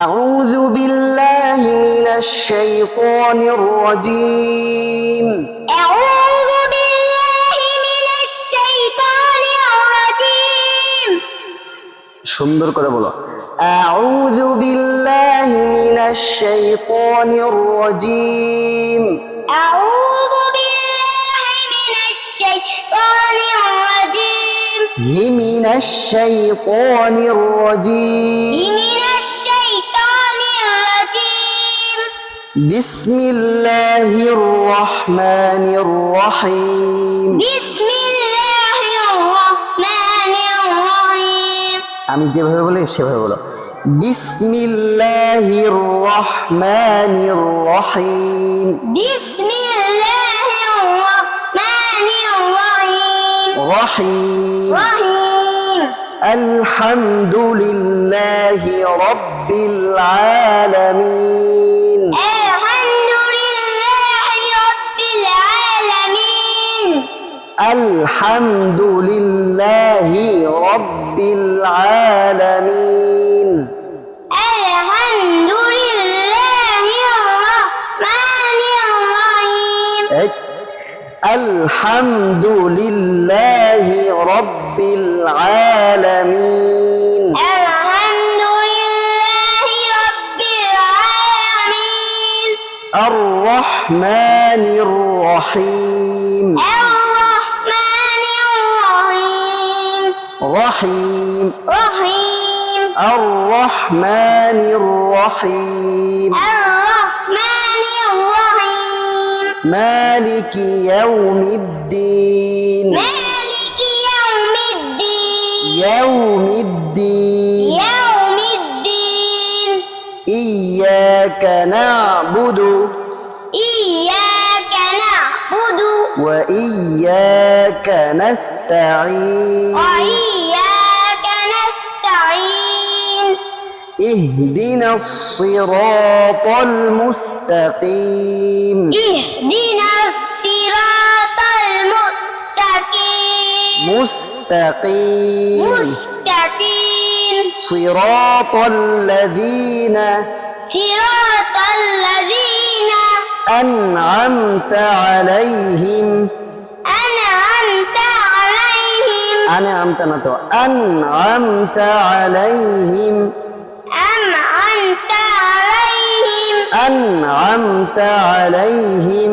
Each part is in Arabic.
أعوذ بالله من الشيطان الرجيم أعوذ بالله من الشيطان الرجيم সুন্দর করে বলো أعوذ بالله من الشيطان الرجيم أعوذ بالله من الشيطان الرجيم من الشيطان الرجيم من الشيطان الرجيم بسم الله الرحمن الرحيم بسم الله الرحمن الرحيم আমি যেভাবে বলি সেভাবে বলো বিসমিল্লাহির রহমানির রহিম بسم الله الرحمن الرحيم রহিম رحيم আলহামদুলিল্লাহি রাব্বিল আলামিন الحمد لله رب العالمين আলহামদুলিল্লাহি রাব্বিল আলামিন الحمد لله الرحمن الرحيم আলহামদুলিল্লাহি রাব্বিল আলামিন الحمد لله رب العالمين আর রহমানির রহিম الرحمن الرحيم রহিম رحيم আর রহমানির রহিম الرحمن الرحيم মালিকি ইয়াউমিদ্দিন مالك يوم الدين ইয়াউমিদ্দিন يوم الدين ইয়্যাকা না'বুদু إياك نعبد وإياك نستعين وإياك نستعين اهدنا الصراط المستقيم اهدنا الصراط المستقيم مستقيم صراط الذين صراط الذين أنعمت عليهم أنعمت عليهم أنعمت عليهم أنعمت عليهم أنعمت عليهم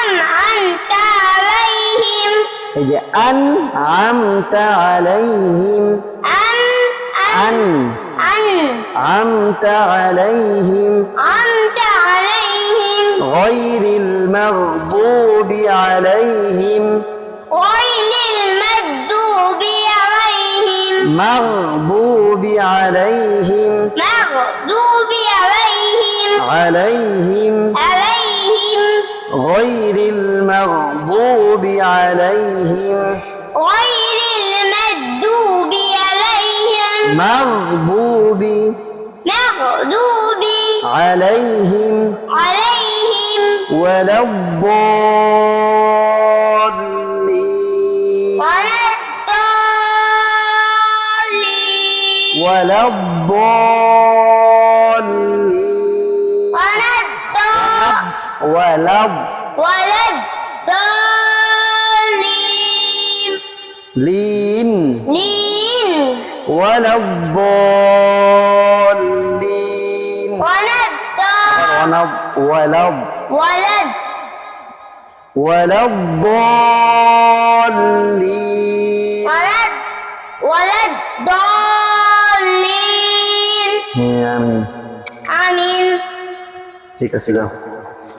أنعمت عليهم يجي أنعمت عليهم أنعمت عليهم أنعمت عليهم غير المغضوب عليهم غير المغضوب عليهم مغضوب عليهم مغضوب عليهم عليهم غير المغضوب عليهم غير المغضوب عليهم مغضوب عليهم ولا الضالين ولا الضالين ولا الضالين ولا الضالين ولا الضالين ولا الضالين آمين آمين ঠিক আছে যাও